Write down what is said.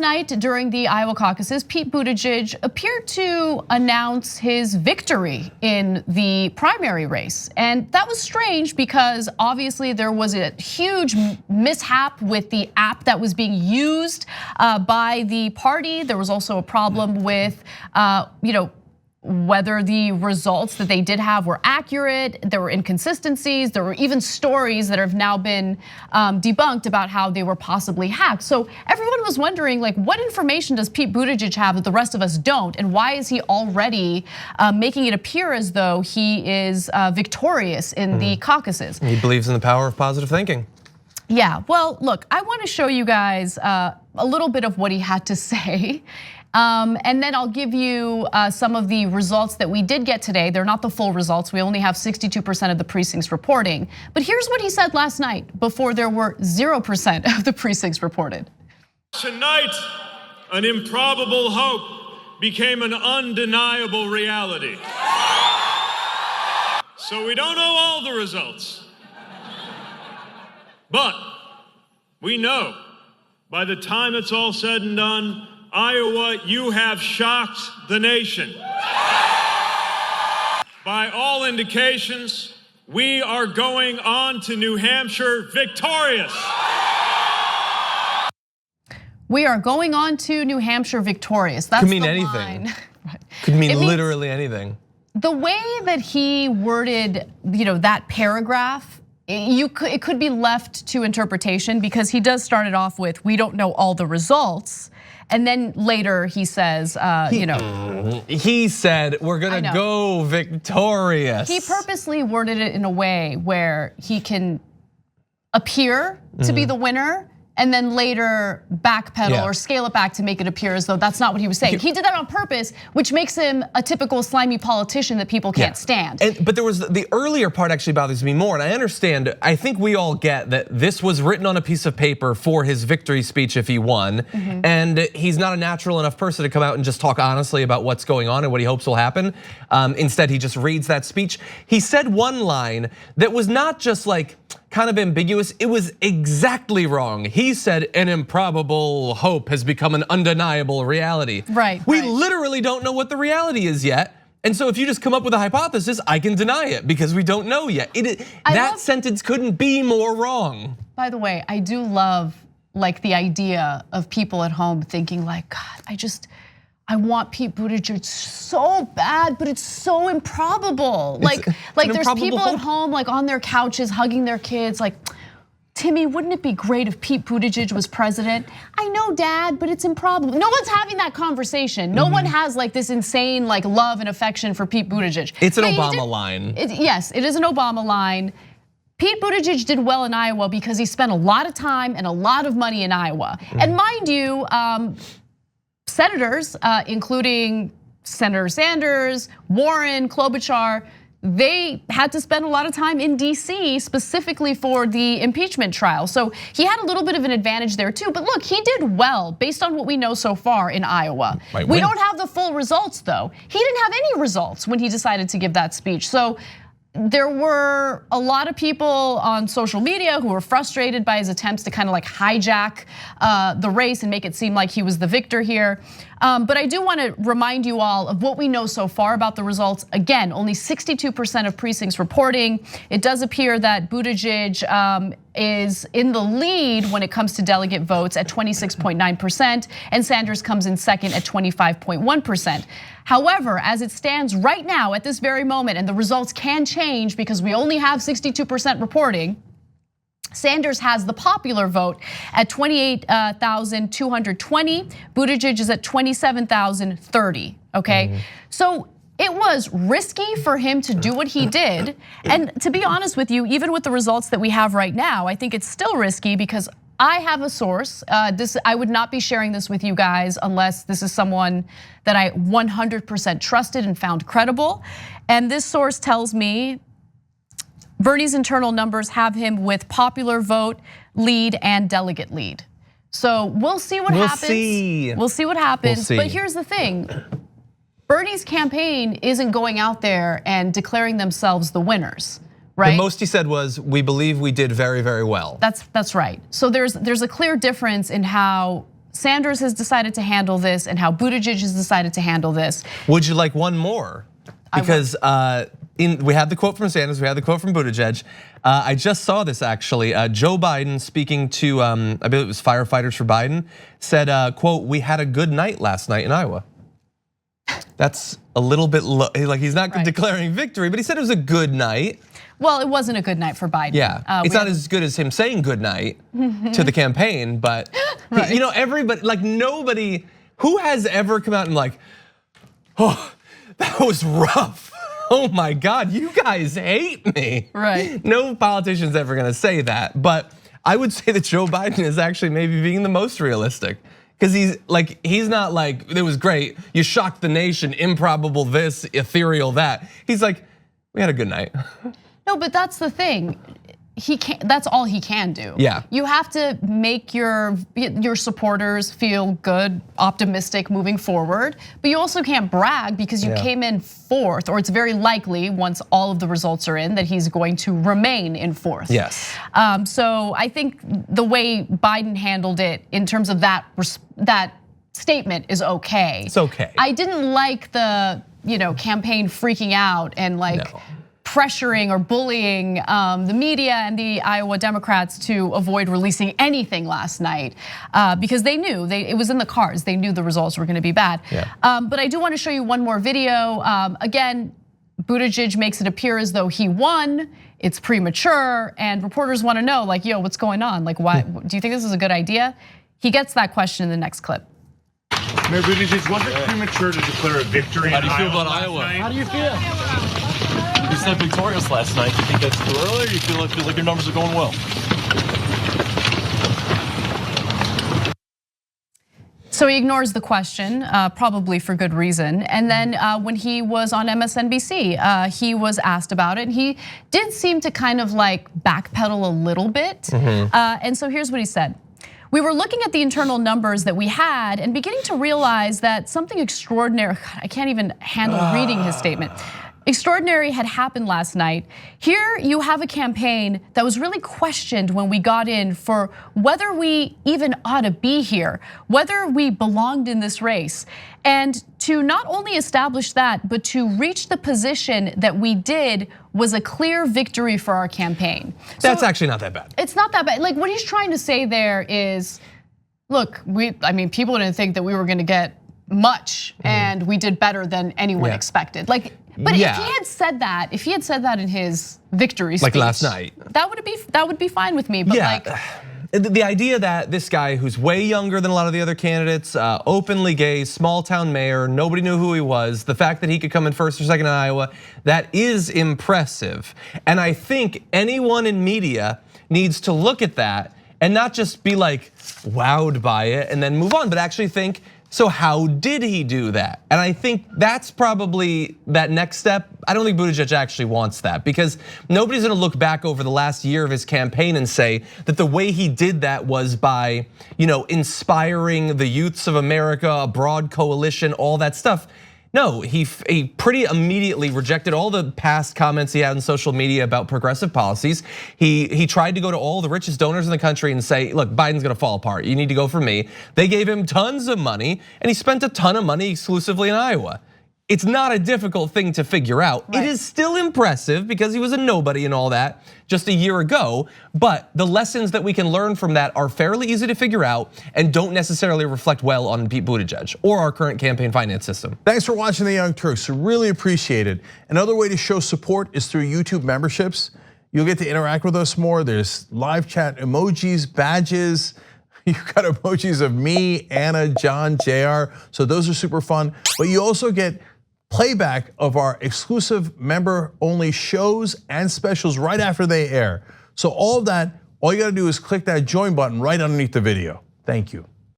last night during the Iowa caucuses, Pete Buttigieg appeared to announce his victory in the primary race. And that was strange because obviously there was a huge mishap with the app that was being used by the party. There was also a problem with, whether the results that they did have were accurate. There were inconsistencies. There were even stories that have now been debunked about how they were possibly hacked. So everyone was wondering, like, what information does Pete Buttigieg have that the rest of us don't? And why is he already making it appear as though he is victorious in the caucuses? He believes in the power of positive thinking. Yeah, well, look, I want to show you guys a little bit of what he had to say. And then I'll give you some of the results that we did get today. They're not the full results. We only have 62% of the precincts reporting. But here's what he said last night before there were 0% of the precincts reported. Tonight, an improbable hope became an undeniable reality. So we don't know all the results. But we know by the time it's all said and done, Iowa, you have shocked the nation. By all indications, we are going on to New Hampshire victorious. We are going on to New Hampshire victorious. That's could mean the anything. line. Could mean literally anything. The way that he worded, that paragraph, it could be left to interpretation because he does start it off with, we don't know all the results. And then later he says, He said, we're gonna go victorious. He purposely worded it in a way where he can appear to be the winner and then later backpedal or scale it back to make it appear as though that's not what he was saying. He did that on purpose, which makes him a typical slimy politician that people can't stand. But there was the earlier part actually bothers me more, and I understand, I think we all get that this was written on a piece of paper for his victory speech if he won, and he's not a natural enough person to come out and just talk honestly about what's going on and what he hopes will happen. Instead, he just reads that speech. He said one line that was not just like, kind of ambiguous, it was exactly wrong. He said an improbable hope has become an undeniable reality. Right. We literally don't know what the reality is yet. And so if you just come up with a hypothesis, I can deny it because we don't know yet. That sentence couldn't be more wrong. By the way, I do love like the idea of people at home thinking like, God, I want Pete Buttigieg so bad, but it's so improbable. Like there's people at home like on their couches hugging their kids like, Timmy, wouldn't it be great if Pete Buttigieg was president? I know, Dad, but it's improbable. No one's having that conversation. No one has like this insane like love and affection for Pete Buttigieg. It's an Obama line. Yes, it is an Obama line. Pete Buttigieg did well in Iowa because he spent a lot of time and a lot of money in Iowa. And mind you, senators, including Senator Sanders, Warren, Klobuchar, they had to spend a lot of time in DC specifically for the impeachment trial. So he had a little bit of an advantage there too. But look, he did well based on what we know so far in Iowa. We don't have the full results though. He didn't have any results when he decided to give that speech. So there were a lot of people on social media who were frustrated by his attempts to kind of like hijack the race and make it seem like he was the victor here. But I do want to remind you all of what we know so far about the results. Again, only 62% of precincts reporting. It does appear that Buttigieg is in the lead when it comes to delegate votes at 26.9%, and Sanders comes in second at 25.1%. However, as it stands right now at this very moment, and the results can change because we only have 62% reporting, Sanders has the popular vote at 28,220. Buttigieg is at 27,030, okay? So it was risky for him to do what he did. And to be honest with you, even with the results that we have right now, I think it's still risky because I have a source. I would not be sharing this with you guys unless this is someone that I 100% trusted and found credible. And this source tells me Bernie's internal numbers have him with popular vote lead and delegate lead. So we'll see what happens. We'll see what happens. But here's the thing. Bernie's campaign isn't going out there and declaring themselves the winners, right? The most he said was, we believe we did very, very well. That's right. So there's a clear difference in how Sanders has decided to handle this and how Buttigieg has decided to handle this. Would you like one more? Because we had the quote from Sanders, we had the quote from Buttigieg. I just saw this actually. Joe Biden speaking to, I believe it was firefighters for Biden, said, quote, "We had a good night last night in Iowa." That's a little bit low, like he's not declaring victory, but he said it was a good night. Well, it wasn't a good night for Biden. Yeah, it's not as good as him saying good night to the campaign, but everybody, like nobody, who has ever come out and like, oh, that was rough. Oh my God, you guys hate me. Right. No politician's ever gonna say that, but I would say that Joe Biden is actually maybe being the most realistic. Because he's not like, it was great, you shocked the nation, improbable this, ethereal that. He's like, we had a good night. No, but that's the thing. He can't, that's all he can do. Yeah. You have to make your supporters feel good, optimistic moving forward, but you also can't brag because you came in fourth, or it's very likely once all of the results are in that he's going to remain in fourth. Yes. So I think the way Biden handled it in terms of that statement is okay. It's okay. I didn't like the campaign freaking out and like pressuring or bullying the media and the Iowa Democrats to avoid releasing anything last night because they knew it was in the cards. They knew the results were going to be bad. Yeah. But I do want to show you one more video. Again, Buttigieg makes it appear as though he won. It's premature, and reporters want to know, like, yo, what's going on? Like, why? Do you think this is a good idea? He gets that question in the next clip. Mayor Buttigieg, was it premature to declare a victory? How do you feel about Iowa? How do you feel? You said victorious last night. Do you think that's too early, or do you feel like your numbers are going well? So he ignores the question, probably for good reason. And then when he was on MSNBC, he was asked about it. And he did seem to kind of like backpedal a little bit. And so here's what he said. We were looking at the internal numbers that we had and beginning to realize that something extraordinary, I can't even handle reading his statement. Extraordinary had happened last night. Here you have a campaign that was really questioned when we got in for whether we even ought to be here, whether we belonged in this race. And to not only establish that, but to reach the position that we did was a clear victory for our campaign. That's actually not that bad. It's not that bad. Like what he's trying to say there is, look, people didn't think that we were gonna get much and we did better than anyone expected. But if he had said that, in his victory speech, like last night, that would be fine with me. But the idea that this guy who's way younger than a lot of the other candidates, openly gay, small town mayor, nobody knew who he was, the fact that he could come in first or second in Iowa, that is impressive. And I think anyone in media needs to look at that and not just be like wowed by it and then move on, but actually think, so how did he do that? And I think that's probably that next step. I don't think Buttigieg actually wants that because nobody's gonna look back over the last year of his campaign and say that the way he did that was by inspiring the youths of America, a broad coalition, all that stuff. No, he pretty immediately rejected all the past comments he had on social media about progressive policies. He tried to go to all the richest donors in the country and say, look, Biden's gonna fall apart. You need to go for me. They gave him tons of money and he spent a ton of money exclusively in Iowa. It's not a difficult thing to figure out. Right. It is still impressive because he was a nobody and all that just a year ago, but the lessons that we can learn from that are fairly easy to figure out and don't necessarily reflect well on Pete Buttigieg or our current campaign finance system. Thanks for watching the Young Turks, really appreciate it. Another way to show support is through YouTube memberships. You'll get to interact with us more. There's live chat emojis, badges. You've got emojis of me, Anna, John, JR, so those are super fun. But you also get playback of our exclusive member-only shows and specials right after they air. So all of that, all you gotta do is click that join button right underneath the video. Thank you.